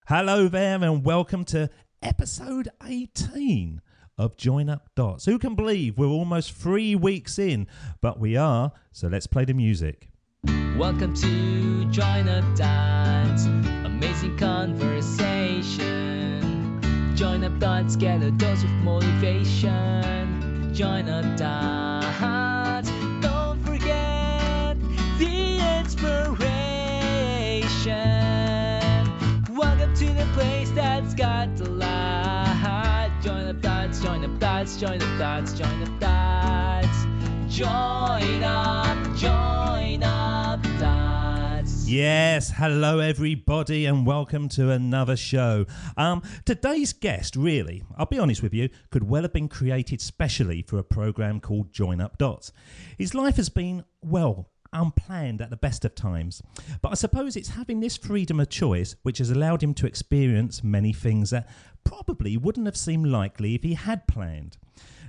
Hello there and welcome to episode 18 of Join Up Dots. Who can believe we're almost 3 weeks in, but we are, so let's play the music. Welcome to Join Up Dots, amazing conversation. Join Up Dots, get a dose of motivation. Join Up Dots, don't forget the inspiration. Welcome to the place that's got the light. Join Up Dots, join Up Dots, join Up Dots, join Up Dots. Join up Dots. Yes, hello everybody and welcome to another show. Today's guest, really, I'll be honest with you, could well have been created specially for a program called Join Up Dots. His life has been, well, unplanned at the best of times, but I suppose it's having this freedom of choice which has allowed him to experience many things that probably wouldn't have seemed likely if he had planned.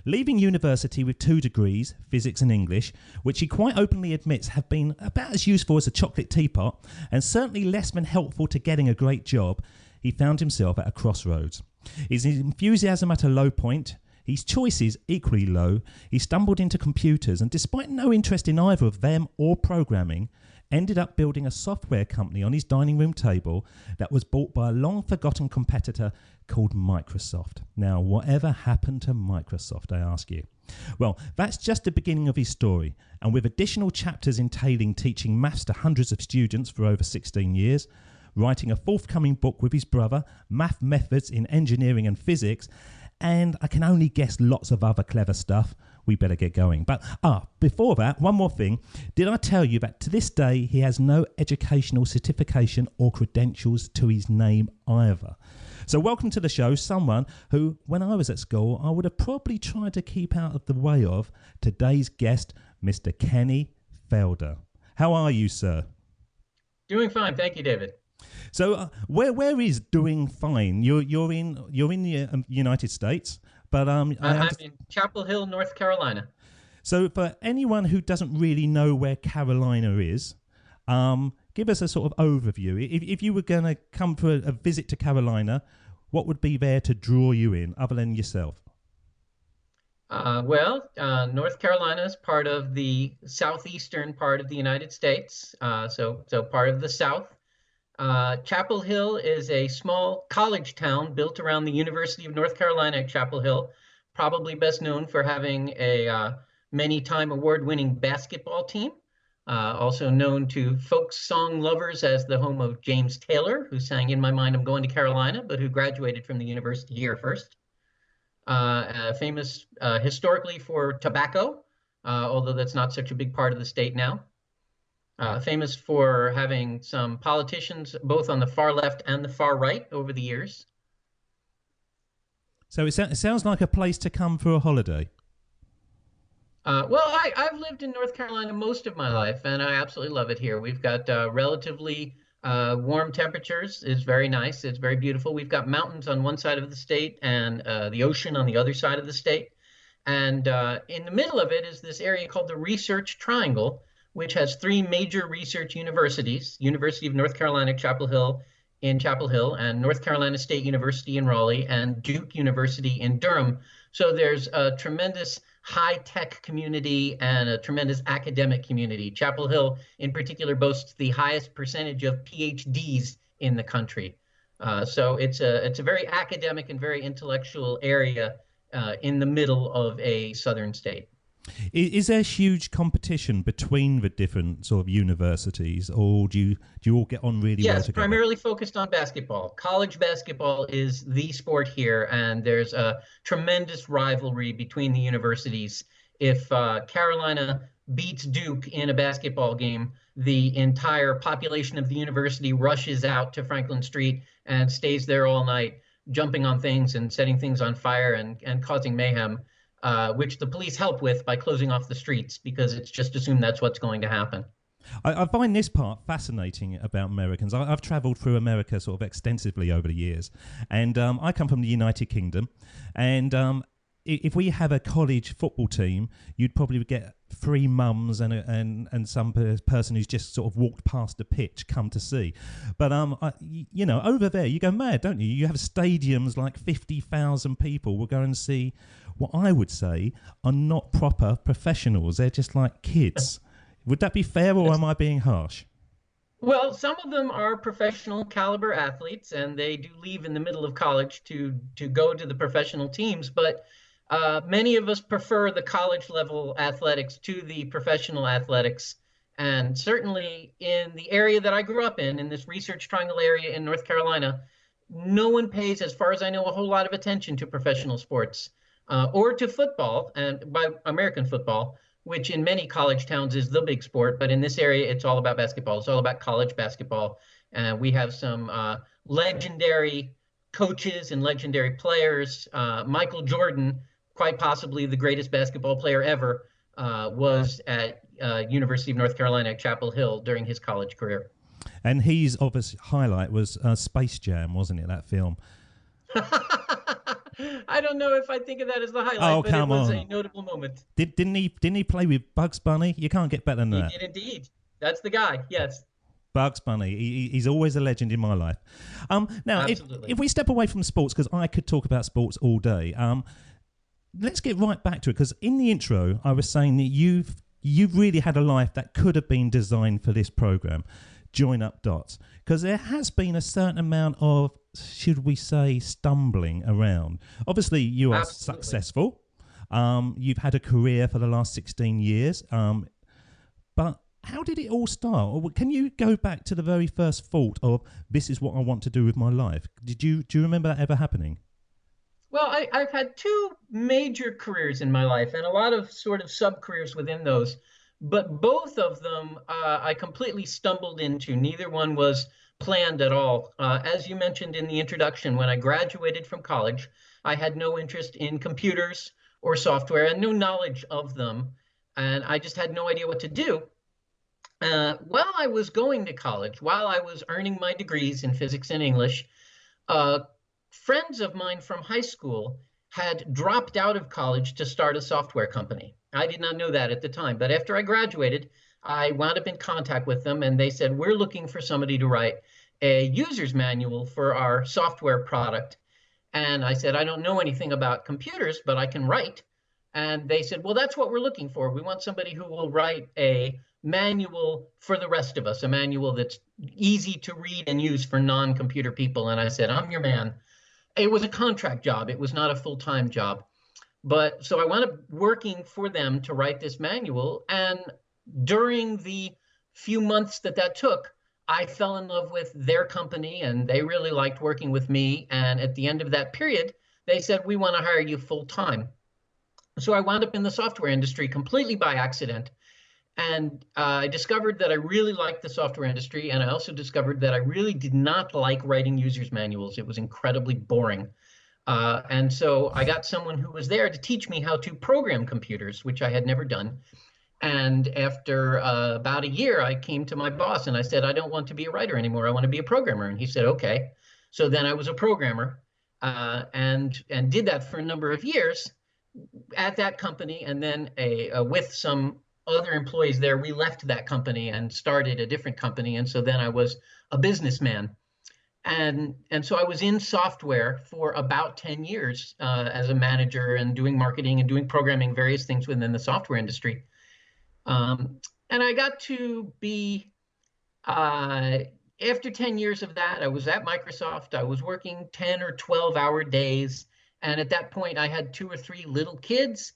Leaving university with 2 degrees, physics and English, which he quite openly admits have been about as useful as a chocolate teapot and certainly less than helpful to getting a great job, he found himself at a crossroads. His enthusiasm at a low point, his choices equally low, he stumbled into computers and despite no interest in either of them or programming, ended up building a software company on his dining room table that was bought by a long-forgotten competitor called Microsoft. Now, whatever happened to Microsoft, I ask you? Well, that's just the beginning of his story, and with additional chapters entailing teaching maths to hundreds of students for over 16 years, writing a forthcoming book with his brother, Math Methods in Engineering and Physics, and I can only guess lots of other clever stuff, we better get going. But before that, one more thing. Did I tell you that to this day he has no educational certification or credentials to his name either? So welcome to the show, someone who, when I was at school, I would have probably tried to keep out of the way of, today's guest, Mr. Kenny Felder. How are you, sir? Doing fine, thank you, David. So where is doing fine? You're in the United States, but I'm in Chapel Hill, North Carolina. So for anyone who doesn't really know where Carolina is, give us a sort of overview. If you were going to come for a visit to Carolina, what would be there to draw you in, other than yourself? North Carolina is part of the southeastern part of the United States, so part of the South. Chapel Hill is a small college town built around the University of North Carolina at Chapel Hill, probably best known for having a many-time award-winning basketball team, also known to folk song lovers as the home of James Taylor, who sang In My Mind I'm Going to Carolina, but who graduated from the university here first. Famous historically for tobacco, although that's not such a big part of the state now. Famous for having some politicians both on the far left and the far right over the years. So it sounds like a place to come for a holiday. I've lived in North Carolina most of my life, and I absolutely love it here. We've got relatively warm temperatures. It's very nice. It's very beautiful. We've got mountains on one side of the state and the ocean on the other side of the state. And in the middle of it is this area called the Research Triangle, which has 3 major research universities: University of North Carolina, Chapel Hill, and North Carolina State University in Raleigh, and Duke University in Durham. So there's a tremendous high-tech community and a tremendous academic community. Chapel Hill, in particular, boasts the highest percentage of PhDs in the country. So it's a very academic and very intellectual area in the middle of a southern state. Is there huge competition between the different sort of universities, or do you all get on really well together? Yes, primarily focused on basketball. College basketball is the sport here, and there's a tremendous rivalry between the universities. If Carolina beats Duke in a basketball game, the entire population of the university rushes out to Franklin Street and stays there all night, jumping on things and setting things on fire and causing mayhem. Which the police help with by closing off the streets because it's just assumed that's what's going to happen. I find this part fascinating about Americans. I've travelled through America sort of extensively over the years, and I come from the United Kingdom, and if we have a college football team, you'd probably get 3 mums and some person who's just sort of walked past the pitch come to see. But over there you go mad, don't you? You have stadiums like 50,000 people will go and see what I would say are not proper professionals. They're just like kids. Would that be fair, or am I being harsh? Well, some of them are professional caliber athletes, and they do leave in the middle of college to go to the professional teams. But many of us prefer the college level athletics to the professional athletics. And certainly in the area that I grew up in this Research Triangle area in North Carolina, no one pays, as far as I know, a whole lot of attention to professional sports or to football, and by American football, which in many college towns is the big sport. But in this area, it's all about basketball. It's all about college basketball. And we have some legendary coaches and legendary players. Michael Jordan, quite possibly the greatest basketball player ever, was at University of North Carolina at Chapel Hill during his college career. And his obvious highlight was Space Jam, wasn't it, that film? I don't know if I think of that as the highlight, but it was a notable moment. Didn't he play with Bugs Bunny? You can't get better than that. He did indeed. That's the guy, yes. Bugs Bunny. He's always a legend in my life. Now, if we step away from sports, because I could talk about sports all day, let's get right back to it, because in the intro, I was saying that you've really had a life that could have been designed for this program, Join Up Dots, because there has been a certain amount of, should we say, stumbling around. Obviously, you are successful. You've had a career for the last 16 years. But how did it all start? Or can you go back to the very first thought of, this is what I want to do with my life? Do you remember that ever happening? Well, I've had 2 major careers in my life and a lot of sort of sub-careers within those. But both of them I completely stumbled into. Neither one was planned at all. As you mentioned in the introduction, when I graduated from college, I had no interest in computers or software and no knowledge of them. And I just had no idea what to do. While I was going to college, while I was earning my degrees in physics and English, friends of mine from high school had dropped out of college to start a software company. I did not know that at the time, but after I graduated, I wound up in contact with them, and they said, we're looking for somebody to write a user's manual for our software product. And I said, I don't know anything about computers, but I can write. And they said, well, that's what we're looking for. We want somebody who will write a manual for the rest of us, a manual that's easy to read and use for non-computer people. And I said, I'm your man. It was a contract job. It was not a full-time job. But so I wound up working for them to write this manual. And during the few months that took, I fell in love with their company, and they really liked working with me. And at the end of that period, they said, we want to hire you full-time. So I wound up in the software industry completely by accident. And I discovered that I really liked the software industry. And I also discovered that I really did not like writing users' manuals. It was incredibly boring. And so I got someone who was there to teach me how to program computers, which I had never done. And after about a year, I came to my boss and I said, I don't want to be a writer anymore. I want to be a programmer. And he said, okay. So then I was a programmer and did that for a number of years at that company. And then with some other employees there, we left that company and started a different company. And so then I was a businessman. And so I was in software for about 10 years as a manager and doing marketing and doing programming, various things within the software industry. And I got to be, after 10 years of that, I was at Microsoft. I was working 10 or 12-hour days. And at that point, I had 2 or 3 little kids.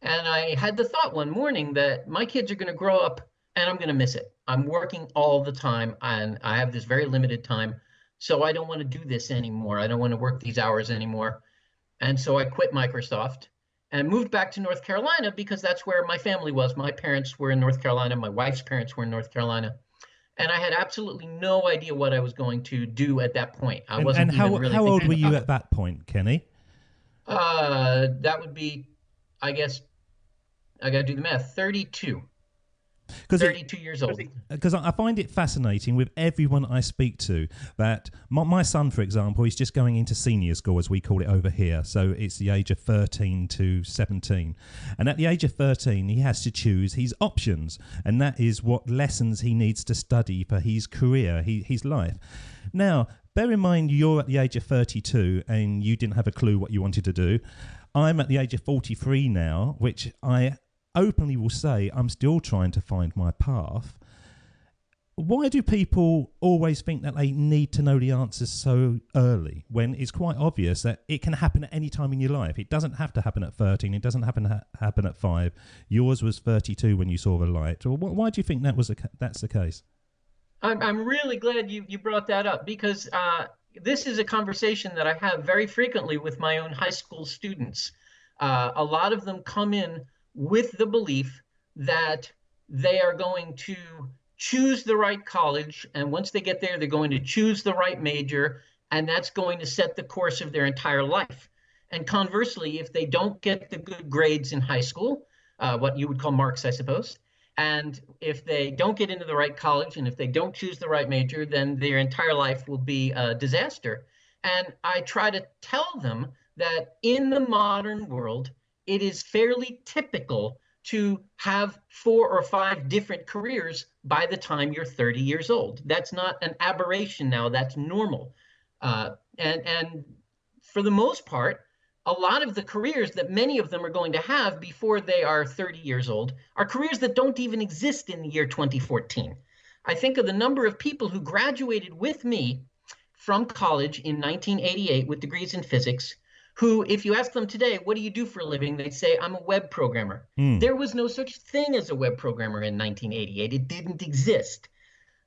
And I had the thought one morning that my kids are going to grow up and I'm going to miss it. I'm working all the time and I have this very limited time. So I don't want to do this anymore. I don't want to work these hours anymore. And so I quit Microsoft and moved back to North Carolina because that's where my family was. My parents were in North Carolina. My wife's parents were in North Carolina. And I had absolutely no idea what I was going to do at that point. I wasn't and how old were you at that point, Kenny? That would be, I guess, I got to do the math, 32. Because 32 years old. Because I find it fascinating with everyone I speak to that my son, for example, is just going into senior school, as we call it over here. So it's the age of 13 to 17. And at the age of 13, he has to choose his options. And that is what lessons he needs to study for his career, his life. Now, bear in mind, you're at the age of 32 and you didn't have a clue what you wanted to do. I'm at the age of 43 now, which I openly will say I'm still trying to find my path. Why do people always think that they need to know the answers so early when it's quite obvious that it can happen at any time in your life? It doesn't have to happen at 13. It doesn't happen at 5. Yours was 32 when you saw the light. Why do you think that's the case? I'm really glad you brought that up, because this is a conversation that I have very frequently with my own high school students. A lot of them come in with the belief that they are going to choose the right college, and once they get there, they're going to choose the right major, and that's going to set the course of their entire life. And conversely, if they don't get the good grades in high school, what you would call marks, I suppose, and if they don't get into the right college, and if they don't choose the right major, then their entire life will be a disaster. And I try to tell them that in the modern world, it is fairly typical to have 4 or 5 different careers by the time you're 30 years old. That's not an aberration now, that's normal. And for the most part, a lot of the careers that many of them are going to have before they are 30 years old are careers that don't even exist in the year 2014. I think of the number of people who graduated with me from college in 1988 with degrees in physics, who, if you ask them today, what do you do for a living? They'd say, I'm a web programmer. There was no such thing as a web programmer in 1988. It didn't exist.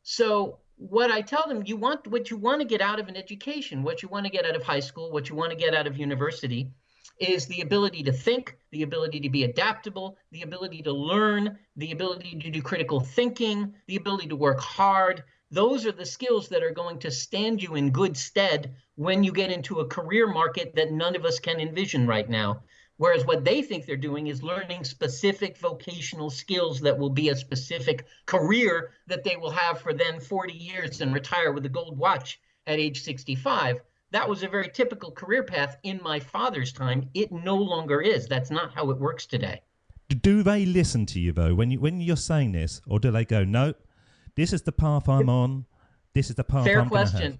So what I tell them, what you want to get out of an education, what you want to get out of high school, what you want to get out of university is the ability to think, the ability to be adaptable, the ability to learn, the ability to do critical thinking, the ability to work hard. Those are the skills that are going to stand you in good stead when you get into a career market that none of us can envision right now. Whereas what they think they're doing is learning specific vocational skills that will be a specific career that they will have for then 40 years and retire with a gold watch at age 65. That was a very typical career path in my father's time. It no longer is. That's not how it works today. Do they listen to you, though, when you're saying this? Or do they go, no, this is the path I'm on, this is the path Fair I'm going to have? question.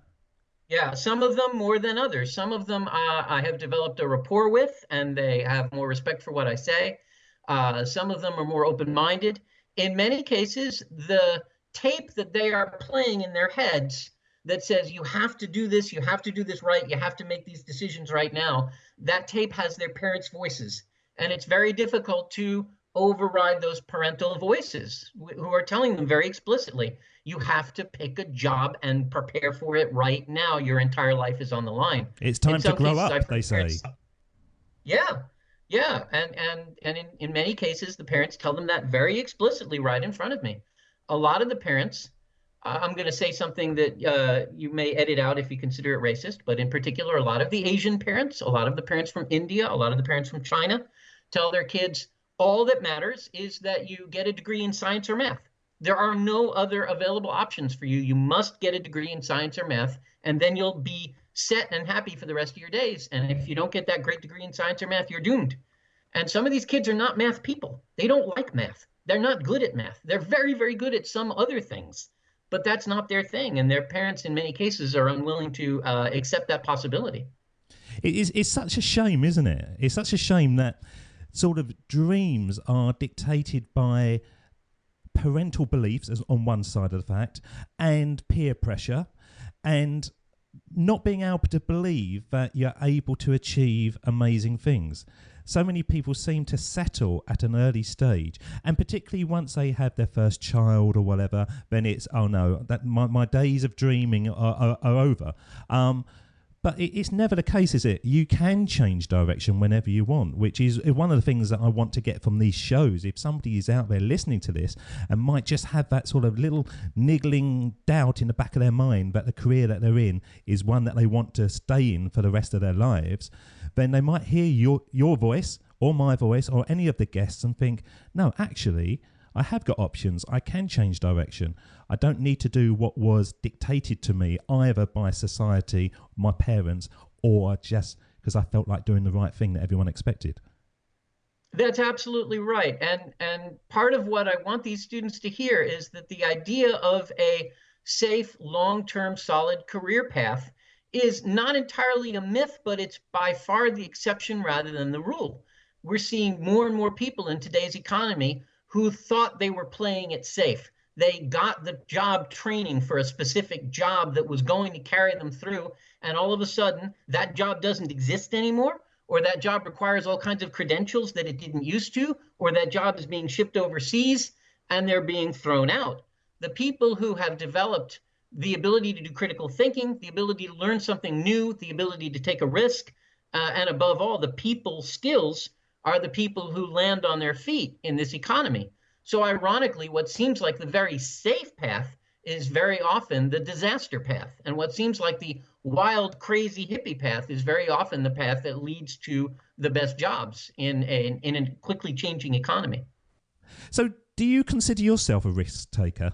Yeah, some of them more than others. Some of them I have developed a rapport with, and they have more respect for what I say. Some of them are more open-minded. In many cases, the tape that they are playing in their heads that says you have to do this right, you have to make these decisions right now, that tape has their parents' voices. And it's very difficult to override those parental voices who are telling them very explicitly, you have to pick a job and prepare for it right now. Your entire life is on the line. It's time to grow up, they say. Yeah. And in many cases, the parents tell them that very explicitly right in front of me. A lot of the parents, I'm going to say something that you may edit out if you consider it racist, but in particular, a lot of the Asian parents, a lot of the parents from India, a lot of the parents from China tell their kids, all that matters is that you get a degree in science or math. There are no other available options for you. You must get a degree in science or math, and then you'll be set and happy for the rest of your days. And if you don't get that great degree in science or math, you're doomed. And some of these kids are not math people. They don't like math. They're not good at math. They're very, very good at some other things, but that's not their thing. And their parents, in many cases, are unwilling to accept that possibility. It's such a shame, isn't it? It's such a shame that sort of dreams are dictated by parental beliefs as on one side of the fact, and peer pressure, and not being able to believe that you're able to achieve amazing things. So many people seem to settle at an early stage, and particularly once they have their first child or whatever, then it's, oh no, that my days of dreaming are over. But it's never the case, is it? You can change direction whenever you want, which is one of the things that I want to get from these shows. If somebody is out there listening to this and might just have that sort of little niggling doubt in the back of their mind that the career that they're in is one that they want to stay in for the rest of their lives, then they might hear your voice or my voice or any of the guests and think, no, actually, I have got options. I can change direction. I don't need to do what was dictated to me either by society, my parents, or just because I felt like doing the right thing that everyone expected. That's absolutely right. And part of what I want these students to hear is that the idea of a safe, long-term, solid career path is not entirely a myth, but it's by far the exception rather than the rule. We're seeing more and more people in today's economy who thought they were playing it safe. They got the job training for a specific job that was going to carry them through, and all of a sudden that job doesn't exist anymore, or that job requires all kinds of credentials that it didn't used to, or that job is being shipped overseas and they're being thrown out. The people who have developed the ability to do critical thinking, the ability to learn something new, the ability to take a risk, and above all, the people skills are the people who land on their feet in this economy. So ironically, what seems like the very safe path is very often the disaster path. And what seems like the wild, crazy hippie path is very often the path that leads to the best jobs in a quickly changing economy. So do you consider yourself a risk taker?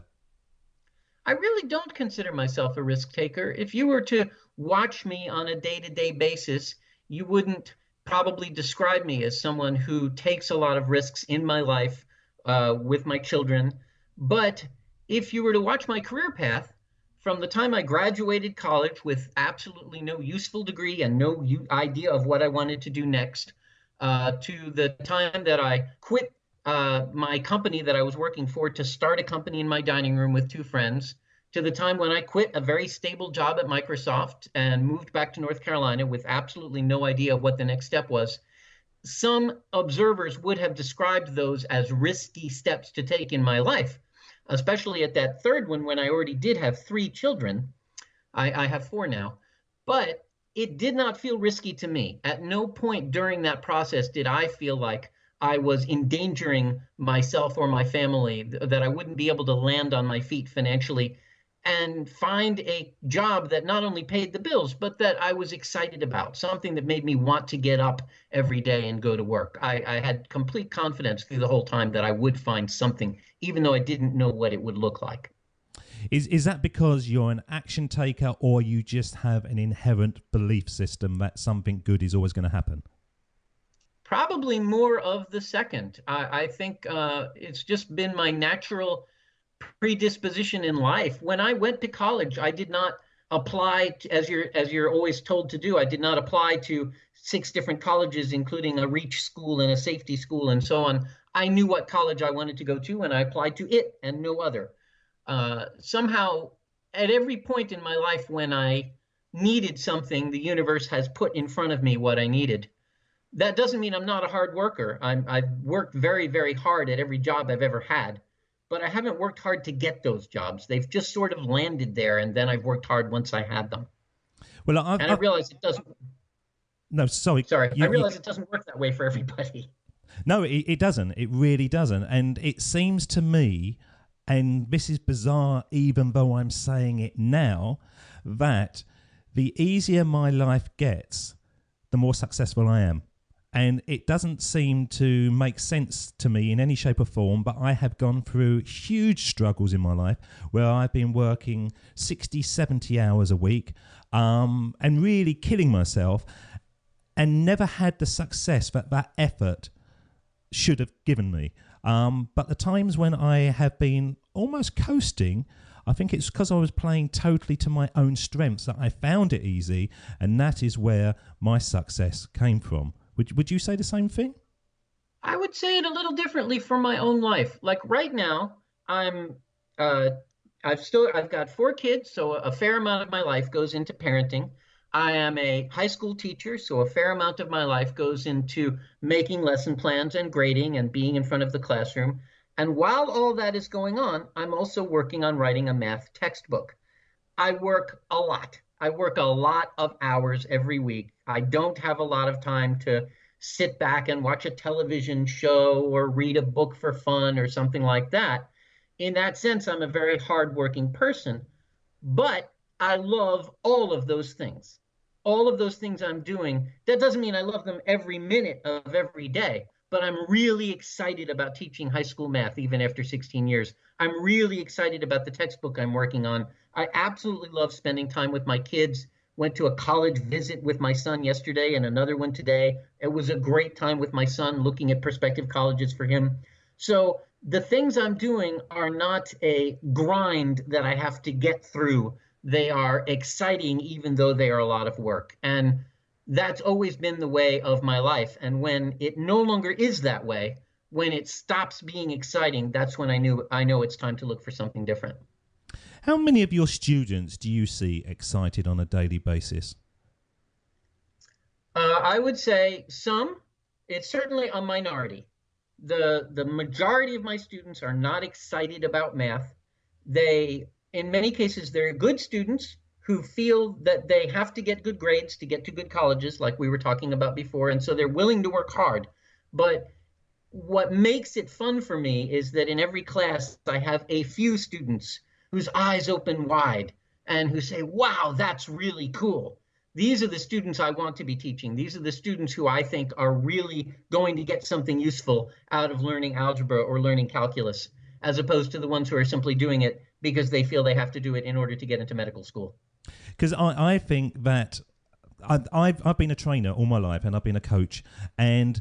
I really don't consider myself a risk taker. If you were to watch me on a day-to-day basis, you wouldn't probably describe me as someone who takes a lot of risks in my life with my children. But if you were to watch my career path, from the time I graduated college with absolutely no useful degree and no idea of what I wanted to do next, to the time that I quit my company that I was working for to start a company in my dining room with two friends, to the time when I quit a very stable job at Microsoft and moved back to North Carolina with absolutely no idea what the next step was. Some observers would have described those as risky steps to take in my life, especially at that third one when I already did have 3 children. I have 4 now, but it did not feel risky to me. At no point during that process did I feel like I was endangering myself or my family, that I wouldn't be able to land on my feet financially and find a job that not only paid the bills, but that I was excited about, something that made me want to get up every day and go to work. I had complete confidence through the whole time that I would find something, even though I didn't know what it would look like. Is that because you're an action taker, or you just have an inherent belief system that something good is always going to happen? Probably more of the second. I think it's just been my natural predisposition in life. When I went to college, I did not apply as you're always told to do. I did not apply to 6 different colleges, including a reach school and a safety school and so on. I knew what college I wanted to go to, and I applied to it and no other. Somehow, at every point in my life when I needed something, the universe has put in front of me what I needed. That doesn't mean I'm not a hard worker. I've worked very, very hard at every job I've ever had, but I haven't worked hard to get those jobs. They've just sort of landed there, and then I've worked hard once I had them. Well, I realize it doesn't. No, sorry. I realize it doesn't work that way for everybody. No, it doesn't. It really doesn't. And it seems to me, and this is bizarre even though I'm saying it now, that the easier my life gets, the more successful I am. And it doesn't seem to make sense to me in any shape or form, but I have gone through huge struggles in my life where I've been working 60, 70 hours a week and really killing myself, and never had the success that effort should have given me. But the times when I have been almost coasting, I think it's because I was playing totally to my own strengths that I found it easy, and that is where my success came from. Would you say the same thing? I would say it a little differently for my own life. Like right now, I've got 4 kids, so a fair amount of my life goes into parenting. I am a high school teacher, so a fair amount of my life goes into making lesson plans and grading and being in front of the classroom. And while all that is going on, I'm also working on writing a math textbook. I work a lot. I work a lot of hours every week. I don't have a lot of time to sit back and watch a television show or read a book for fun or something like that. In that sense, I'm a very hardworking person, but I love all of those things. All of those things I'm doing, that doesn't mean I love them every minute of every day, but I'm really excited about teaching high school math even after 16 years. I'm really excited about the textbook I'm working on. I absolutely love spending time with my kids. Went to a college visit with my son yesterday and another one today. It was a great time with my son looking at prospective colleges for him. So the things I'm doing are not a grind that I have to get through. They are exciting, even though they are a lot of work. And that's always been the way of my life. And when it no longer is that way, when it stops being exciting, that's when I know it's time to look for something different. How many of your students do you see excited on a daily basis? I would say some. It's certainly a minority. The majority of my students are not excited about math. In many cases, they're good students who feel that they have to get good grades to get to good colleges, like we were talking about before, and so they're willing to work hard. But what makes it fun for me is that in every class, I have a few students whose eyes open wide and who say, wow, that's really cool. These are the students I want to be teaching. These are the students who I think are really going to get something useful out of learning algebra or learning calculus, as opposed to the ones who are simply doing it because they feel they have to do it in order to get into medical school. Because I think that I've been a trainer all my life and I've been a coach, and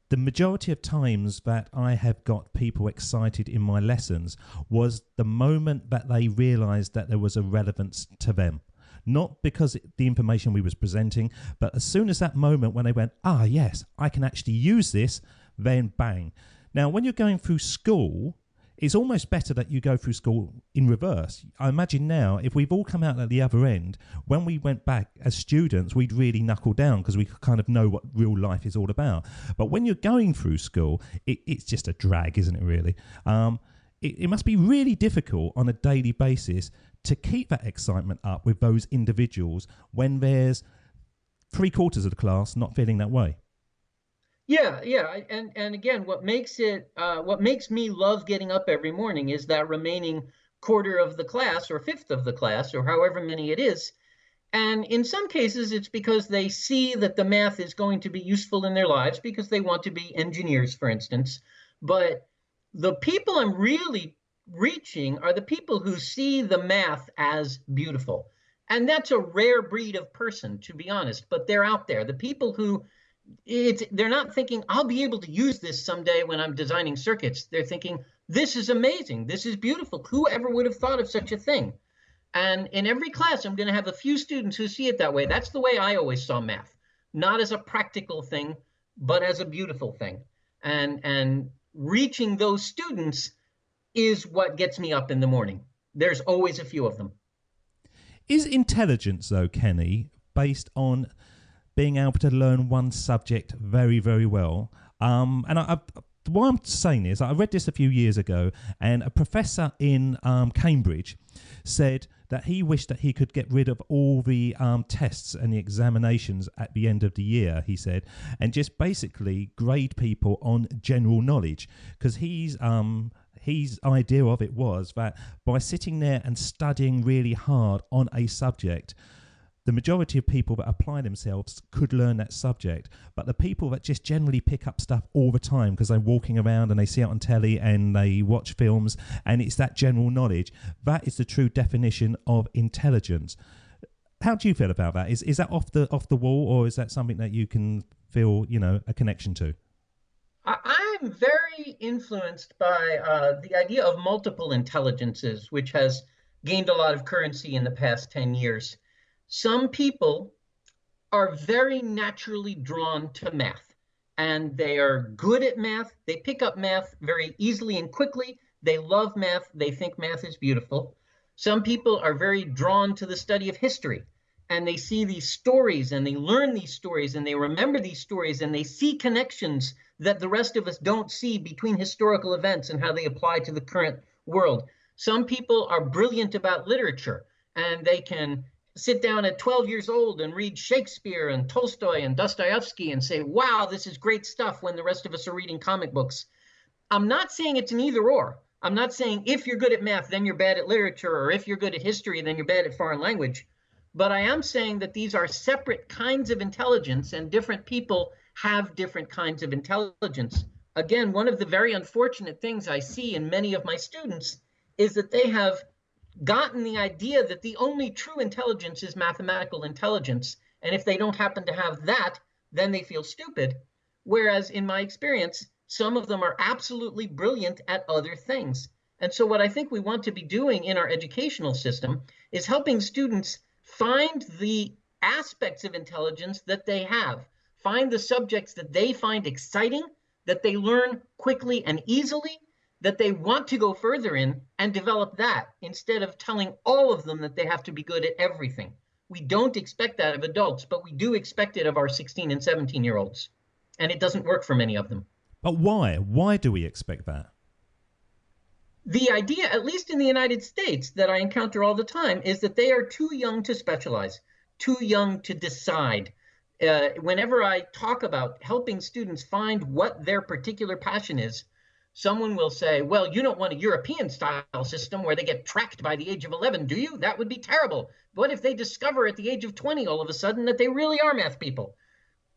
the majority of times that I have got people excited in my lessons was the moment that they realised that there was a relevance to them. Not because the information we was presenting, but as soon as that moment when they went, yes, I can actually use this, then bang. Now, when you're going through school, it's almost better that you go through school in reverse. I imagine now, if we've all come out at the other end, when we went back as students, we'd really knuckle down because we kind of know what real life is all about. But when you're going through school, it's just a drag, isn't it, really? It must be really difficult on a daily basis to keep that excitement up with those individuals when there's 3/4 of the class not feeling that way. Yeah. And again, what makes me love getting up every morning is that remaining quarter of the class or fifth of the class or however many it is. And in some cases, it's because they see that the math is going to be useful in their lives because they want to be engineers, for instance. But the people I'm really reaching are the people who see the math as beautiful. And that's a rare breed of person, to be honest, but they're out there. The people who they're not thinking, I'll be able to use this someday when I'm designing circuits. They're thinking, this is amazing. This is beautiful. Whoever would have thought of such a thing? And in every class, I'm going to have a few students who see it that way. That's the way I always saw math, not as a practical thing, but as a beautiful thing. And reaching those students is what gets me up in the morning. There's always a few of them. Is intelligence, though, Kenny, based on being able to learn one subject very, very well? And why I'm saying this, I read this a few years ago, and a professor in Cambridge said that he wished that he could get rid of all the tests and the examinations at the end of the year, he said, and just basically grade people on general knowledge, because his idea of it was that by sitting there and studying really hard on a subject, the majority of people that apply themselves could learn that subject, but the people that just generally pick up stuff all the time because they're walking around and they see it on telly and they watch films and it's that general knowledge, that is the true definition of intelligence. How do you feel about that? Is that off the wall, or is that something that you can feel, a connection to? I'm very influenced by the idea of multiple intelligences, which has gained a lot of currency in the past 10 years. Some people are very naturally drawn to math, and they are good at math. They pick up math very easily and quickly. They love math. They think math is beautiful. Some people are very drawn to the study of history, and they see these stories, and they learn these stories, and they remember these stories, and they see connections that the rest of us don't see between historical events and how they apply to the current world. Some people are brilliant about literature, and they can sit down at 12 years old and read Shakespeare and Tolstoy and Dostoevsky and say, wow, this is great stuff, when the rest of us are reading comic books. I'm not saying it's an either or. I'm not saying if you're good at math, then you're bad at literature, or if you're good at history, then you're bad at foreign language. But I am saying that these are separate kinds of intelligence, and different people have different kinds of intelligence. Again, one of the very unfortunate things I see in many of my students is that they have gotten the idea that the only true intelligence is mathematical intelligence. And if they don't happen to have that, then they feel stupid. Whereas in my experience, some of them are absolutely brilliant at other things. And so what I think we want to be doing in our educational system is helping students find the aspects of intelligence that they have, find the subjects that they find exciting, that they learn quickly and easily, that they want to go further in, and develop that instead of telling all of them that they have to be good at everything. We don't expect that of adults, but we do expect it of our 16 and 17-year-olds. And it doesn't work for many of them. But why? Why do we expect that? The idea, at least in the United States, that I encounter all the time is that they are too young to specialize, too young to decide. Whenever I talk about helping students find what their particular passion is, someone will say, well, you don't want a European style system where they get tracked by the age of 11, do you? That would be terrible. What if they discover at the age of 20 all of a sudden that they really are math people?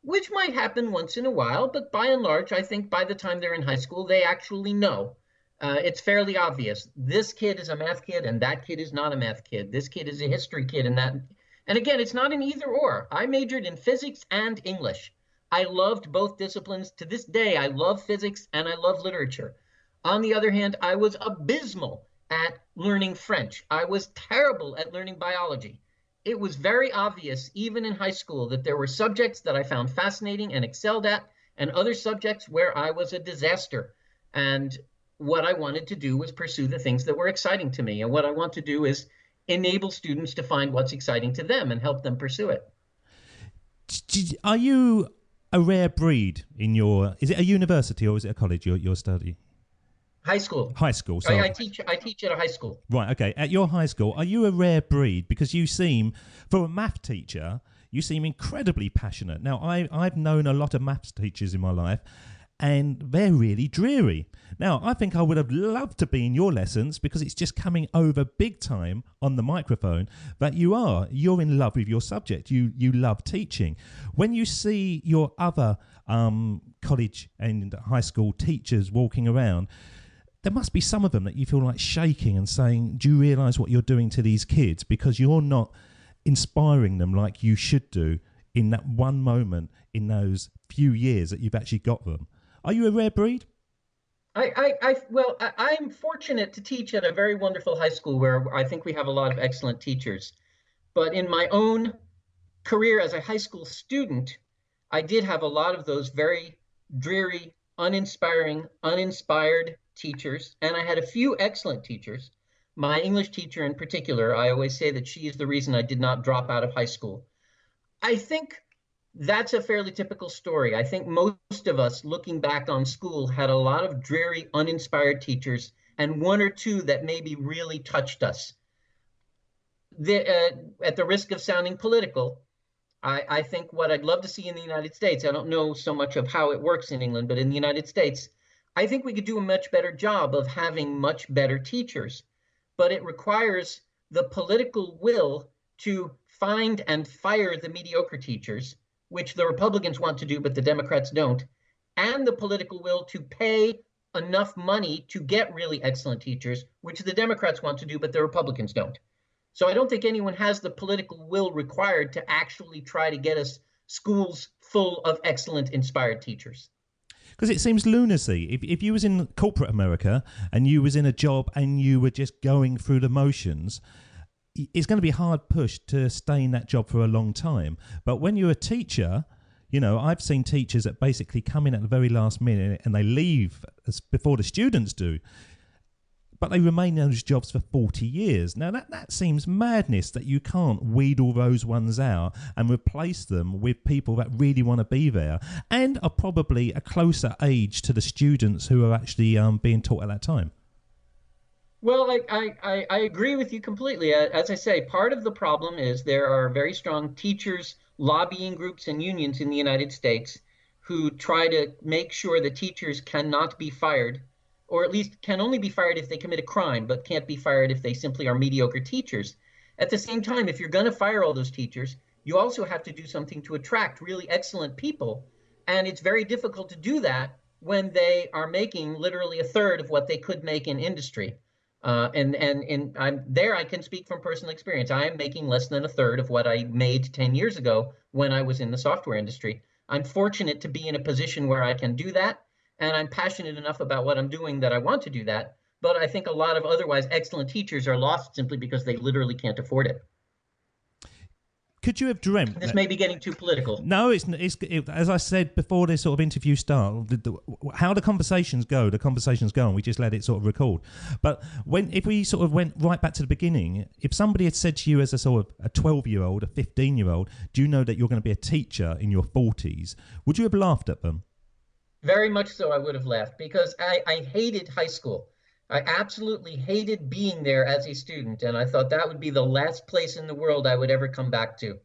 Which might happen once in a while, but by and large, I think by the time they're in high school, they actually know. It's fairly obvious. This kid is a math kid and that kid is not a math kid. This kid is a history kid and that. And again, it's not an either or. I majored in physics and English. I loved both disciplines. To this day, I love physics and I love literature. On the other hand, I was abysmal at learning French. I was terrible at learning biology. It was very obvious, even in high school, that there were subjects that I found fascinating and excelled at, and other subjects where I was a disaster. And what I wanted to do was pursue the things that were exciting to me. And what I want to do is enable students to find what's exciting to them and help them pursue it. Are you a rare breed in your, is it a university or is it a college you're studying? High school. High school. So I teach at a high school. Right. Okay. At your high school, are you a rare breed? Because you seem, for a math teacher, you seem incredibly passionate. Now, I've known a lot of maths teachers in my life, and they're really dreary. Now, I think I would have loved to be in your lessons because it's just coming over big time on the microphone that you're in love with your subject. You love teaching. When you see your other college and high school teachers walking around, there must be some of them that you feel like shaking and saying, do you realise what you're doing to these kids? Because you're not inspiring them like you should do in that one moment in those few years that you've actually got them. Are you a rare breed? I'm fortunate to teach at a very wonderful high school where I think we have a lot of excellent teachers. But in my own career as a high school student, I did have a lot of those very dreary, uninspiring, uninspired teachers. And I had a few excellent teachers. My English teacher in particular, I always say that she is the reason I did not drop out of high school. I think that's a fairly typical story. I think most of us looking back on school had a lot of dreary, uninspired teachers and one or two that maybe really touched us. At the risk of sounding political, I think what I'd love to see in the United States, I don't know so much of how it works in England, but in the United States, I think we could do a much better job of having much better teachers. But it requires the political will to find and fire the mediocre teachers, which the Republicans want to do, but the Democrats don't, and the political will to pay enough money to get really excellent teachers, which the Democrats want to do, but the Republicans don't. So I don't think anyone has the political will required to actually try to get us schools full of excellent, inspired teachers. Because it seems lunacy. If you was in corporate America and you was in a job and you were just going through the motions, it's going to be hard push to stay in that job for a long time. But when you're a teacher, you know, I've seen teachers that basically come in at the very last minute and they leave before the students do. But they remain in those jobs for 40 years. Now, that seems madness that you can't weed all those ones out and replace them with people that really want to be there and are probably a closer age to the students who are actually being taught at that time. Well, I agree with you completely. As I say, part of the problem is there are very strong teachers, lobbying groups, and unions in the United States who try to make sure that teachers cannot be fired, or at least can only be fired if they commit a crime, but can't be fired if they simply are mediocre teachers. At the same time, if you're going to fire all those teachers, you also have to do something to attract really excellent people. And it's very difficult to do that when they are making literally a third of what they could make in industry. And I'm there. I can speak from personal experience. I am making less than a third of what I made 10 years ago when I was in the software industry. I'm fortunate to be in a position where I can do that, and I'm passionate enough about what I'm doing that I want to do that. But I think a lot of otherwise excellent teachers are lost simply because they literally can't afford it. Could you have dreamt? This may be getting too political. No, it's as I said before this sort of interview start, how the conversations go, and we just let it sort of record. But if we sort of went right back to the beginning, if somebody had said to you as a sort of a 12-year-old, a 15-year-old, do you know that you're going to be a teacher in your 40s, would you have laughed at them? Very much so, I would have laughed, because I hated high school. I absolutely hated being there as a student, and I thought that would be the last place in the world I would ever come back to.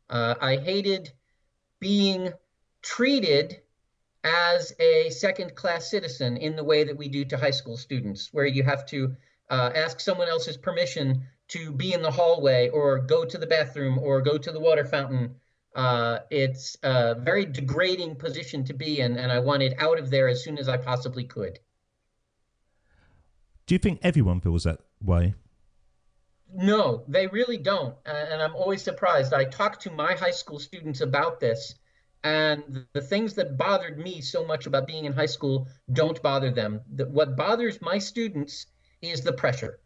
I hated being treated as a second-class citizen in the way that we do to high school students, where you have to ask someone else's permission to be in the hallway or go to the bathroom or go to the water fountain. It's a very degrading position to be in, and I wanted out of there as soon as I possibly could. Do you think everyone feels that way? No, they really don't. And I'm always surprised. I talk to my high school students about this, and the things that bothered me so much about being in high school don't bother them. What bothers my students is the pressure.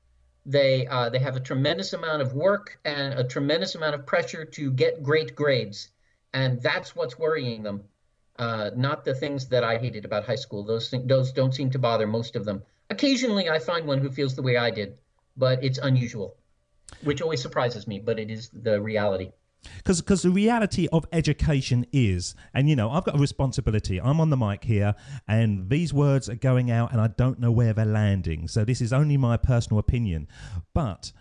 They have a tremendous amount of work and a tremendous amount of pressure to get great grades. And that's what's worrying them, not the things that I hated about high school. Those don't seem to bother most of them. Occasionally, I find one who feels the way I did, but it's unusual, which always surprises me, but it is the reality. Because the reality of education is, and I've got a responsibility. I'm on the mic here, and these words are going out, and I don't know where they're landing. So this is only my personal opinion. But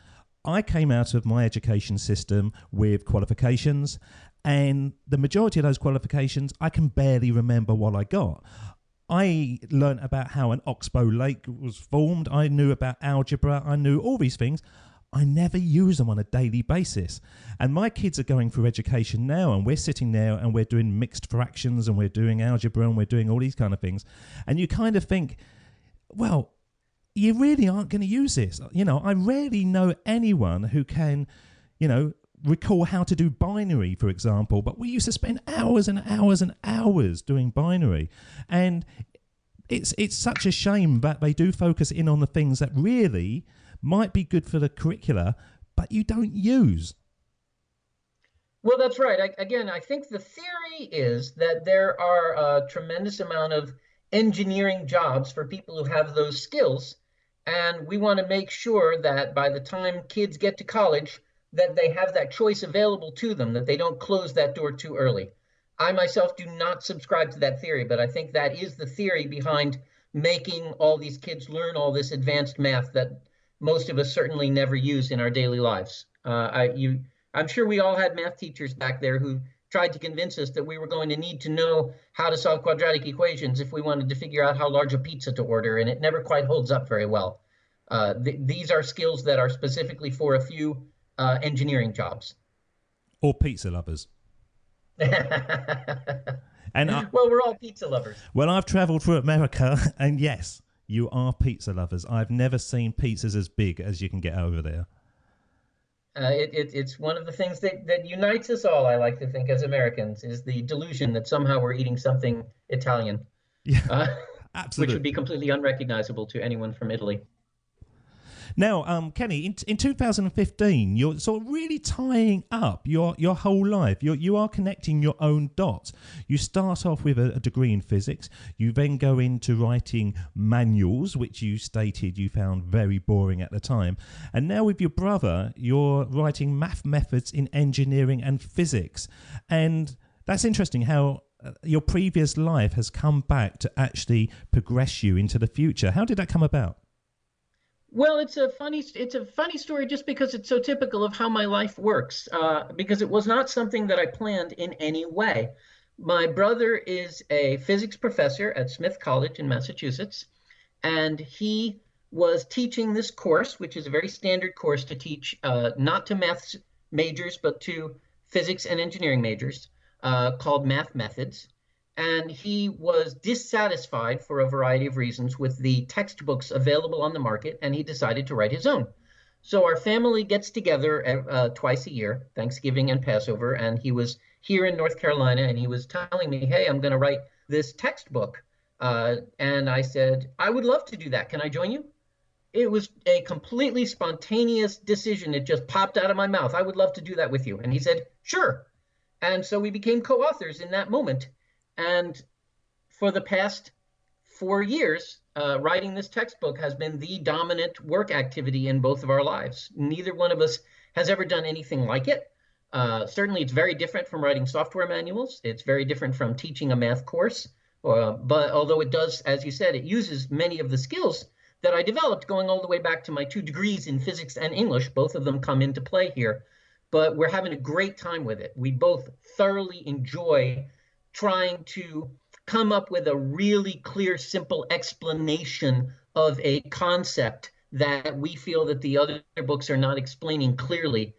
I came out of my education system with qualifications, and the majority of those qualifications, I can barely remember what I got. I learned about how an oxbow lake was formed. I knew about algebra. I knew all these things. I never use them on a daily basis. And my kids are going through education now, and we're sitting there and we're doing mixed fractions and we're doing algebra and we're doing all these kind of things. And you kind of think, well, you really aren't going to use this. I rarely know anyone who can, recall how to do binary, for example, but we used to spend hours and hours and hours doing binary. And it's such a shame that they do focus in on the things that really might be good for the curricula, but you don't use. Well, that's right. I think the theory is that there are a tremendous amount of engineering jobs for people who have those skills, and we want to make sure that by the time kids get to college, that they have that choice available to them, that they don't close that door too early. I myself do not subscribe to that theory, but I think that is the theory behind making all these kids learn all this advanced math that most of us certainly never use in our daily lives. I'm sure we all had math teachers back there who tried to convince us that we were going to need to know how to solve quadratic equations if we wanted to figure out how large a pizza to order, and it never quite holds up very well. These are skills that are specifically for a few engineering jobs. Or pizza lovers. Well, we're all pizza lovers. Well, I've travelled through America, and yes, you are pizza lovers. I've never seen pizzas as big as you can get over there. It's one of the things that unites us all, I like to think, as Americans, is the delusion that somehow we're eating something Italian. Yeah, absolutely. Which would be completely unrecognizable to anyone from Italy. Now, Kenny, in 2015, you're sort of really tying up your whole life. You are connecting your own dots. You start off with a degree in physics. You then go into writing manuals, which you stated you found very boring at the time. And now with your brother, you're writing math methods in engineering and physics. And that's interesting how your previous life has come back to actually progress you into the future. How did that come about? Well, it's a funny story just because it's so typical of how my life works, because it was not something that I planned in any way. My brother is a physics professor at Smith College in Massachusetts, and he was teaching this course, which is a very standard course to teach, not to math majors, but to physics and engineering majors, called Math Methods. and he was dissatisfied for a variety of reasons with the textbooks available on the market, and he decided to write his own. So our family gets together twice a year, Thanksgiving and Passover, and he was here in North Carolina, and he was telling me, hey, I'm going to write this textbook. And I said, I would love to do that. Can I join you? It was a completely spontaneous decision. It just popped out of my mouth. I would love to do that with you. And he said, sure. And so we became co-authors in that moment. And for the past 4 years, writing this textbook has been the dominant work activity in both of our lives. Neither one of us has ever done anything like it. Certainly, it's very different from writing software manuals. It's very different from teaching a math course. But although it does, as you said, it uses many of the skills that I developed going all the way back to my 2 degrees in physics and English. Both of them come into play here. But we're having a great time with it. We both thoroughly enjoy trying to come up with a really clear, simple explanation of a concept that we feel that the other books are not explaining clearly.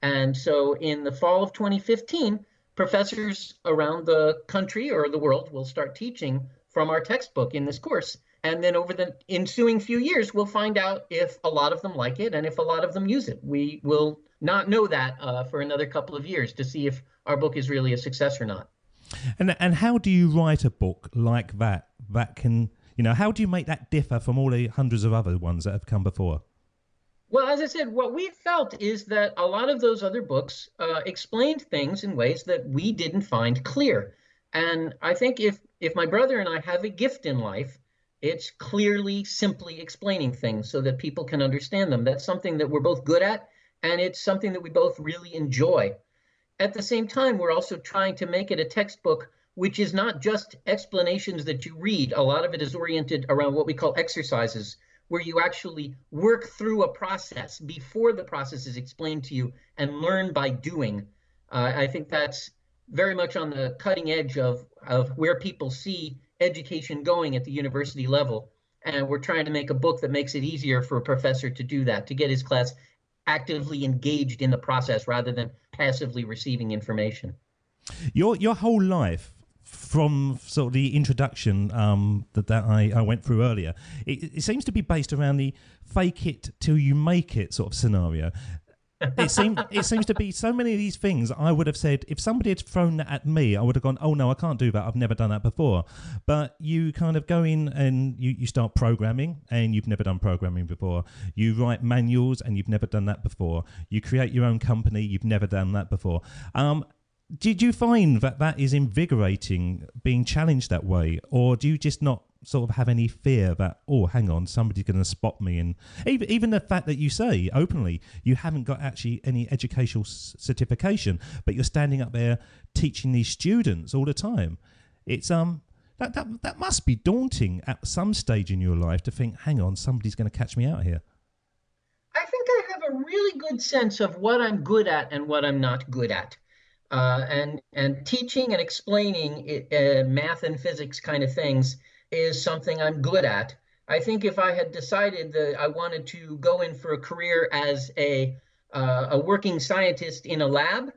And so in the fall of 2015, professors around the country or the world will start teaching from our textbook in this course. And then over the ensuing few years, we'll find out if a lot of them like it and if a lot of them use it. We will not know that for another couple of years to see if our book is really a success or not. And how do you write a book like that can, how do you make that differ from all the hundreds of other ones that have come before? Well, as I said, what we felt is that a lot of those other books explained things in ways that we didn't find clear. And I think if my brother and I have a gift in life, it's clearly, simply explaining things so that people can understand them. That's something that we're both good at, and it's something that we both really enjoy. At the same time, we're also trying to make it a textbook which is not just explanations that you read. A lot of it is oriented around what we call exercises, where you actually work through a process before the process is explained to you and learn by doing. I think that's very much on the cutting edge of where people see education going at the university level. And we're trying to make a book that makes it easier for a professor to do that, to get his class actively engaged in the process rather than passively receiving information. Your whole life, from sort of the introduction that I went through earlier, it seems to be based around the fake it till you make it sort of scenario. It seems to be so many of these things. I would have said, if somebody had thrown that at me, I would have gone, oh no, I can't do that, I've never done that before. But you kind of go in and you start programming, and you've never done programming before. You write manuals, and you've never done that before. You create your own company, you've never done that before. Did you find that is invigorating, being challenged that way, or do you just not sort of have any fear that, oh, hang on, somebody's going to spot me? And even the fact that you say openly you haven't got actually any educational certification, but you're standing up there teaching these students all the time. It's that must be daunting at some stage in your life to think, hang on, somebody's going to catch me out here. I think I have a really good sense of what I'm good at and what I'm not good at. And teaching and explaining math and physics kind of things is something I'm good at. I think if I had decided that I wanted to go in for a career as a working scientist in a lab,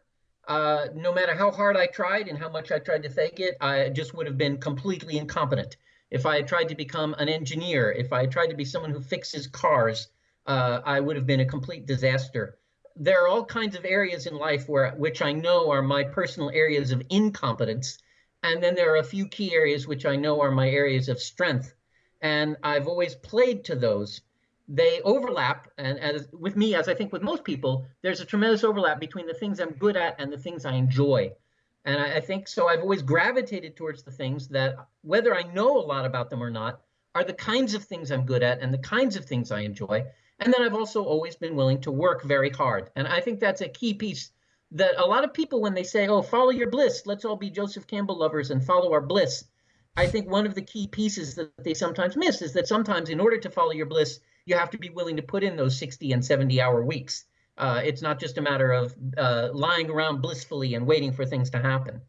no matter how hard I tried and how much I tried to fake it, I just would have been completely incompetent. If I had tried to become an engineer, if I had tried to be someone who fixes cars, I would have been a complete disaster. There are all kinds of areas in life which I know are my personal areas of incompetence. And then there are a few key areas which I know are my areas of strength. And I've always played to those. They overlap. And with me, as I think with most people, there's a tremendous overlap between the things I'm good at and the things I enjoy. And I think so I've always gravitated towards the things that, whether I know a lot about them or not, are the kinds of things I'm good at and the kinds of things I enjoy. And then I've also always been willing to work very hard. And I think that's a key piece that a lot of people, when they say, oh, follow your bliss, let's all be Joseph Campbell lovers and follow our bliss. I think one of the key pieces that they sometimes miss is that sometimes in order to follow your bliss, you have to be willing to put in those 60 and 70-hour weeks. It's not just a matter of lying around blissfully and waiting for things to happen.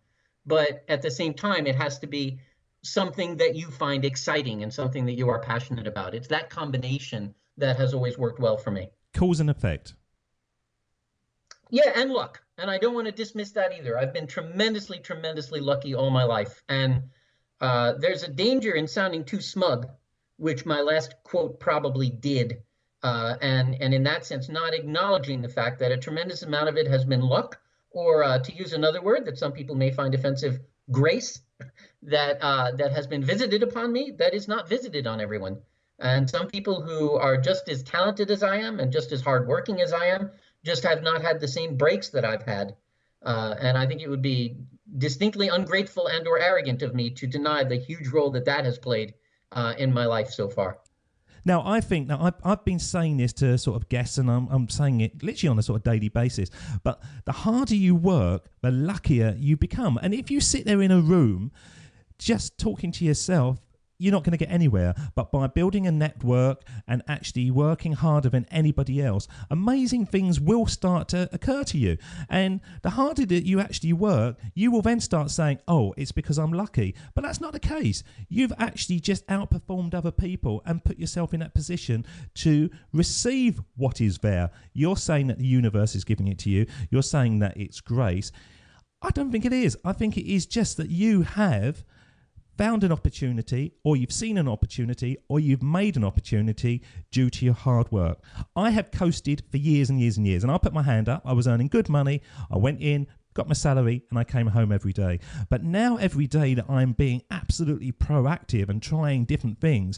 But at the same time, it has to be something that you find exciting and something that you are passionate about. It's that combination that has always worked well for me. Cause and effect. Yeah, and luck. And I don't want to dismiss that either. I've been tremendously, tremendously lucky all my life. And There's a danger in sounding too smug, which my last quote probably did. And in that sense, not acknowledging the fact that a tremendous amount of it has been luck, or to use another word that some people may find offensive, grace, that has been visited upon me, that is not visited on everyone. And some people who are just as talented as I am and just as hardworking as I am just have not had the same breaks that I've had. And I think it would be distinctly ungrateful and or arrogant of me to deny the huge role that that has played in my life so far. Now, I think that I've been saying this to sort of guests, and I'm saying it literally on a sort of daily basis, but the harder you work, the luckier you become. And if you sit there in a room just talking to yourself, you're not going to get anywhere. But by building a network and actually working harder than anybody else, amazing things will start to occur to you. And the harder that you actually work, you will then start saying, oh, it's because I'm lucky. But that's not the case. You've actually just outperformed other people and put yourself in that position to receive what is there. You're saying that the universe is giving it to you. You're saying that it's grace. I don't think it is. I think it is just that you have found an opportunity, or you've seen an opportunity, or you've made an opportunity due to your hard work. I have coasted for years and years and years, and I put my hand up. I was earning good money. I went in, got my salary, and I came home every day. But now every day that I'm being absolutely proactive and trying different things,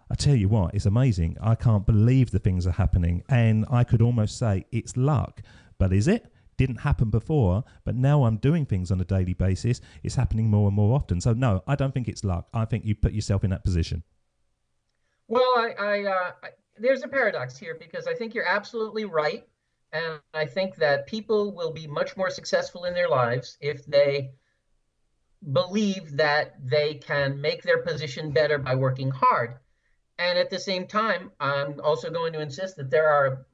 I tell you what, it's amazing. I can't believe the things are happening, and I could almost say it's luck. But is it? Didn't happen before, but now I'm doing things on a daily basis. It's happening more and more often. So no, I don't think it's luck. I think you put yourself in that position. Well, there's a paradox here, because I think you're absolutely right. And I think that people will be much more successful in their lives if they believe that they can make their position better by working hard. And at the same time, I'm also going to insist that there are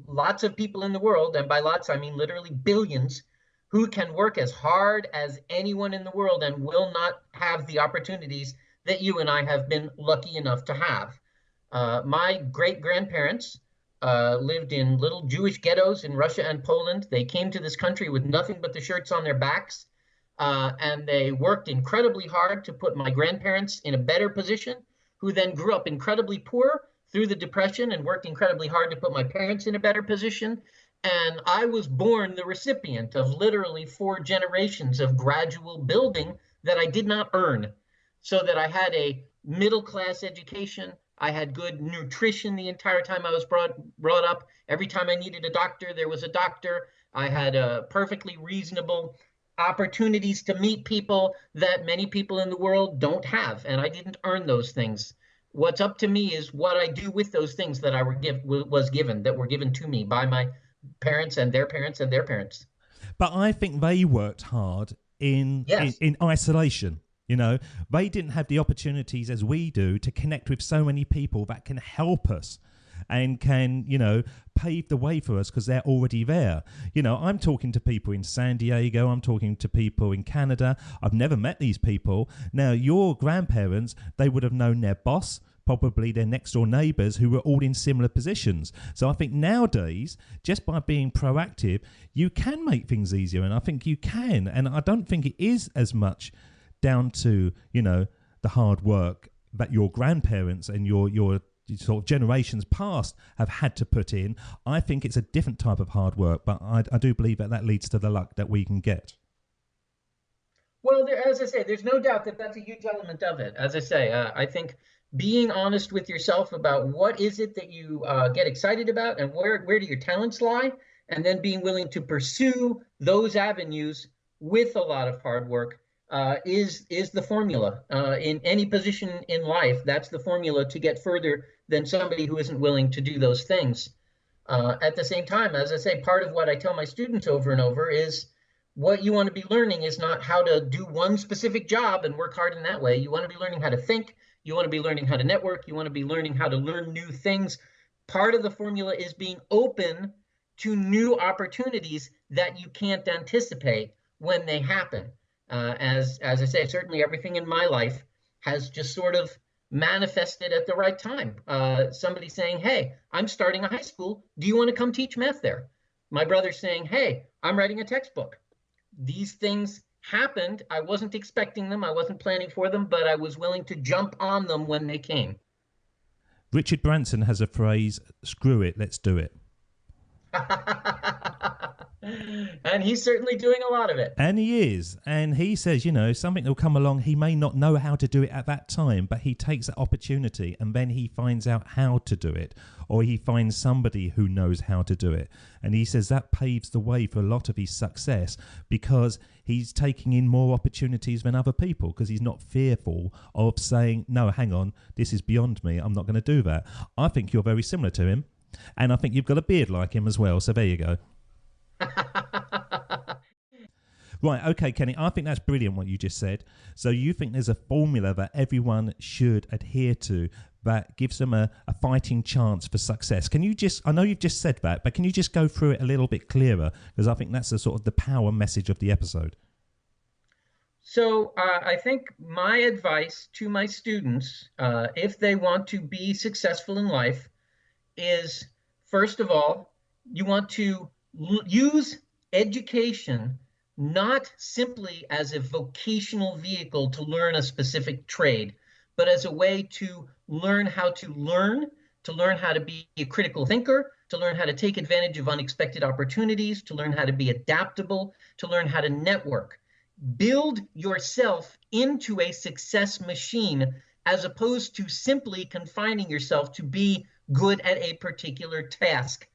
lots of people in the world, and by lots I mean literally billions, who can work as hard as anyone in the world and will not have the opportunities that you and I have been lucky enough to have. My great-grandparents lived in little Jewish ghettos in Russia and Poland. They came to this country with nothing but the shirts on their backs, and they worked incredibly hard to put my grandparents in a better position, who then grew up incredibly poor through the Depression and worked incredibly hard to put my parents in a better position. And I was born the recipient of literally 4 generations of gradual building that I did not earn. So that I had a middle-class education. I had good nutrition the entire time I was brought up. Every time I needed a doctor, there was a doctor. I had perfectly reasonable opportunities to meet people that many people in the world don't have. And I didn't earn those things. What's up to me is what I do with those things that I was given, that were given to me by my parents and their parents and their parents. But I think they worked hard in isolation. You know, they didn't have the opportunities as we do to connect with so many people that can help us and can, you know, pave the way for us because they're already there. You know, I'm talking to people in San Diego. I'm talking to people in Canada. I've never met these people. Now, your grandparents, they would have known their boss, probably their next door neighbours who were all in similar positions. So I think nowadays, just by being proactive, you can make things easier. And I think you can. And I don't think it is as much down to, you know, the hard work that your grandparents and your sort of generations past have had to put in. I think it's a different type of hard work, but I do believe that leads to the luck that we can get. Well, as I say, there's no doubt that that's a huge element of it. As I say, I think being honest with yourself about what is it that you get excited about and where do your talents lie, and then being willing to pursue those avenues with a lot of hard work is the formula. In any position in life, that's the formula to get further than somebody who isn't willing to do those things. At the same time, as I say, part of what I tell my students over and over is what you want to be learning is not how to do one specific job and work hard in that way. You want to be learning how to think. You want to be learning how to network. You want to be learning how to learn new things. Part of the formula is being open to new opportunities that you can't anticipate when they happen. As I say, certainly everything in my life has just sort of manifested at the right time. Somebody saying, hey, I'm starting a high school. Do you want to come teach math there? My brother saying, hey, I'm writing a textbook. These things happened. I wasn't expecting them. I wasn't planning for them, but I was willing to jump on them when they came. Richard Branson has a phrase, screw it, let's do it. And he's certainly doing a lot of it. And he is. And he says, you know, something will come along. He may not know how to do it at that time, but he takes that opportunity and then he finds out how to do it, or he finds somebody who knows how to do it. And he says that paves the way for a lot of his success because he's taking in more opportunities than other people, because he's not fearful of saying, no, hang on, this is beyond me. I'm not going to do that. I think you're very similar to him. And I think you've got a beard like him as well. So there you go. Right, okay, Kenny, I think that's brilliant what you just said. So you think there's a formula that everyone should adhere to that gives them a fighting chance for success. Can you just, I know you've just said that, but can you just go through it a little bit clearer? Because I think that's the sort of the power message of the episode. So I think my advice to my students, if they want to be successful in life, is, first of all, you want to use education not simply as a vocational vehicle to learn a specific trade, but as a way to learn how to learn how to be a critical thinker, to learn how to take advantage of unexpected opportunities, to learn how to be adaptable, to learn how to network. Build yourself into a success machine as opposed to simply confining yourself to be good at a particular task.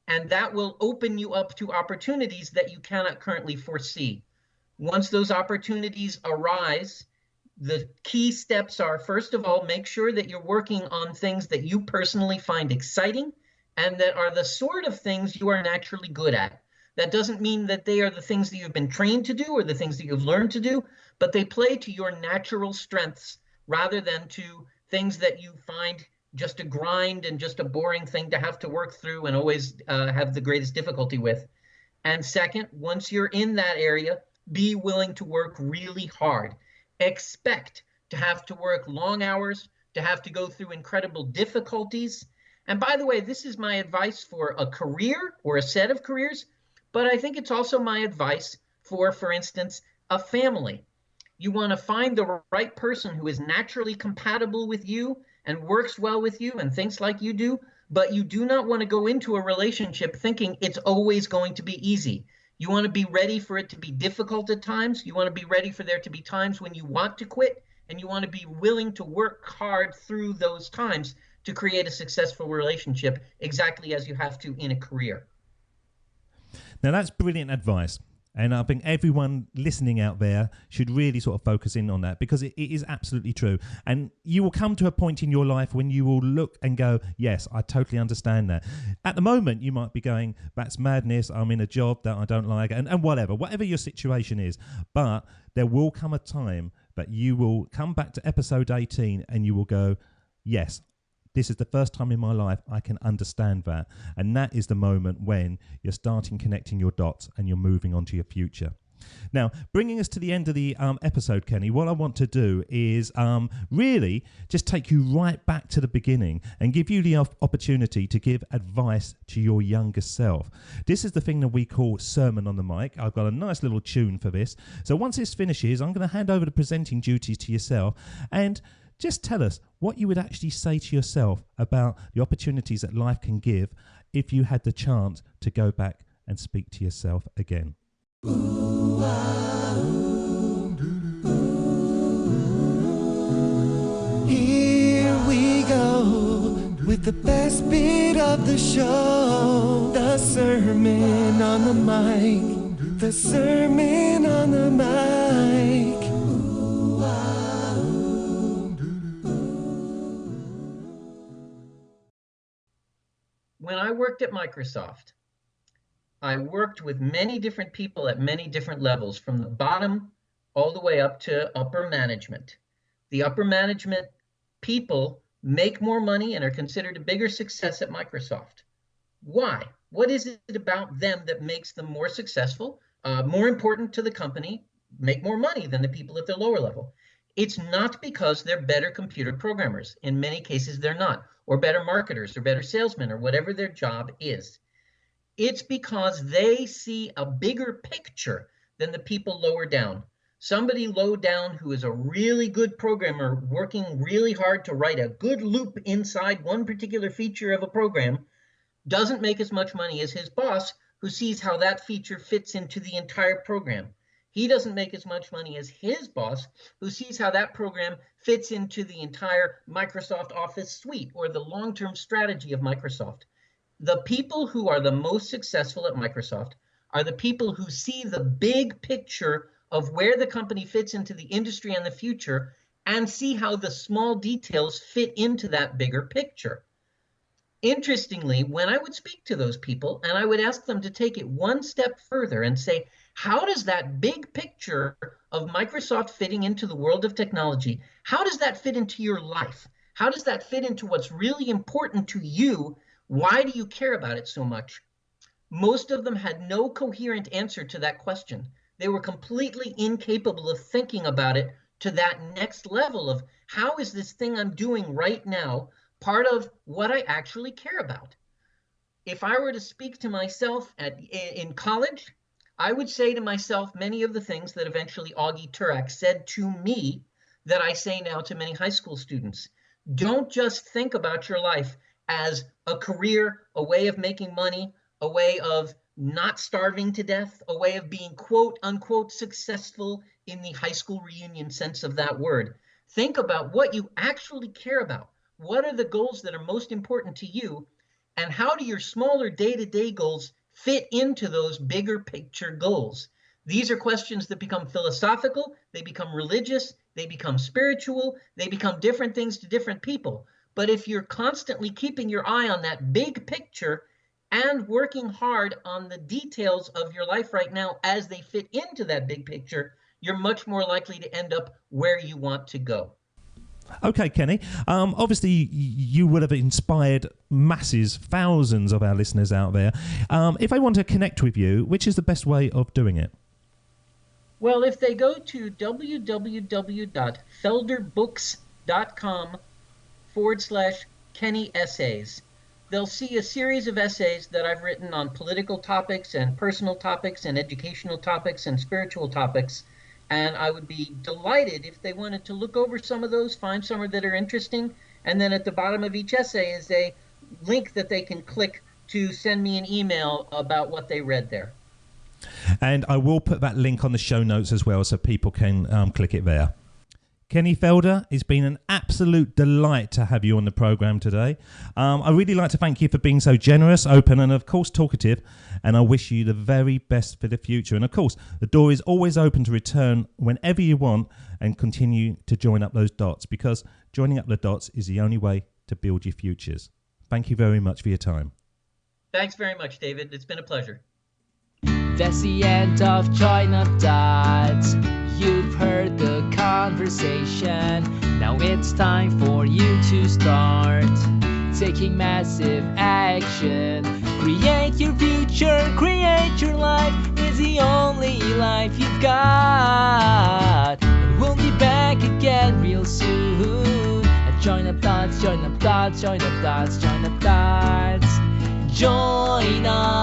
And that will open you up to opportunities that you cannot currently foresee. Once those opportunities arise, the key steps are, first of all, make sure that you're working on things that you personally find exciting and that are the sort of things you are naturally good at. That doesn't mean that they are the things that you've been trained to do or the things that you've learned to do, but they play to your natural strengths rather than to things that you find just a grind and just a boring thing to have to work through and always have the greatest difficulty with. And second, once you're in that area, be willing to work really hard. Expect to have to work long hours, to have to go through incredible difficulties. And by the way, this is my advice for a career or a set of careers, but I think it's also my advice for instance, a family. You want to find the right person who is naturally compatible with you and works well with you and thinks like you do, but you do not want to go into a relationship thinking it's always going to be easy. You want to be ready for it to be difficult at times. You want to be ready for there to be times when you want to quit, and you want to be willing to work hard through those times to create a successful relationship exactly as you have to in a career. Now, that's brilliant advice. And I think everyone listening out there should really sort of focus in on that, because it is absolutely true. And you will come to a point in your life when you will look and go, yes, I totally understand that. At the moment, you might be going, that's madness. I'm in a job that I don't like, and whatever your situation is. But there will come a time that you will come back to episode 18 and you will go, yes, this is the first time in my life I can understand that. And that is the moment when you're starting connecting your dots and you're moving on to your future. Now, bringing us to the end of the episode, Kenny, what I want to do is really just take you right back to the beginning and give you the opportunity to give advice to your younger self. This is the thing that we call Sermon on the Mic. I've got a nice little tune for this. So once this finishes, I'm going to hand over the presenting duties to yourself and just tell us what you would actually say to yourself about the opportunities that life can give if you had the chance to go back and speak to yourself again. Here we go with the best bit of the show, the Sermon on the Mic, the Sermon on the Mic. When I worked at Microsoft, I worked with many different people at many different levels, from the bottom all the way up to upper management. The upper management people make more money and are considered a bigger success at Microsoft. Why? What is it about them that makes them more successful, more important to the company, make more money than the people at the lower level? It's not because they're better computer programmers. In many cases, they're not, or better marketers, or better salesmen, or whatever their job is. It's because they see a bigger picture. than the people lower down. Somebody low down who is a really good programmer working really hard to write a good loop inside one particular feature of a program doesn't make as much money as his boss who sees how that feature fits into the entire program. He doesn't make as much money as his boss who sees how that program fits into the entire Microsoft Office suite or the long-term strategy of Microsoft. The people who are the most successful at Microsoft are the people who see the big picture of where the company fits into the industry and the future and see how the small details fit into that bigger picture. Interestingly, when I would speak to those people and I would ask them to take it one step further and say, how does that big picture of Microsoft fitting into the world of technology, how does that fit into your life? How does that fit into what's really important to you? Why do you care about it so much? Most of them had no coherent answer to that question. They were completely incapable of thinking about it to that next level of how is this thing I'm doing right now part of what I actually care about? If I were to speak to myself in college, I would say to myself many of the things that eventually Augie Turak said to me that I say now to many high school students. Don't just think about your life as a career, a way of making money, a way of not starving to death, a way of being quote unquote successful in the high school reunion sense of that word. Think about what you actually care about. What are the goals that are most important to you? And how do your smaller day-to-day goals fit into those bigger picture goals? These are questions that become philosophical, they become religious, they become spiritual, they become different things to different people. But if you're constantly keeping your eye on that big picture and working hard on the details of your life right now as they fit into that big picture, you're much more likely to end up where you want to go. Okay, Kenny. Obviously, you would have inspired masses, thousands of our listeners out there. If they want to connect with you, which is the best way of doing it? Well, if they go to www.felderbooks.com/Kenny Essays, they'll see a series of essays that I've written on political topics and personal topics and educational topics and spiritual topics. And I would be delighted if they wanted to look over some of those, find some that are interesting. And then at the bottom of each essay is a link that they can click to send me an email about what they read there. And I will put that link on the show notes as well so people can click it there. Kenny Felder, it's been an absolute delight to have you on the program today. I really like to thank you for being so generous, open, and of course talkative. And I wish you the very best for the future. And of course, the door is always open to return whenever you want and continue to join up those dots, because joining up the dots is the only way to build your futures. Thank you very much for your time. Thanks very much, David. It's been a pleasure. That's the end of Join Up Dots. You've heard the conversation. Now it's time for you to start taking massive action. Create your future, create your life. It's the only life you've got. And we'll be back again real soon. Join Up Dots, Join Up Dots, Join Up Dots, Join Up Dots. Join Up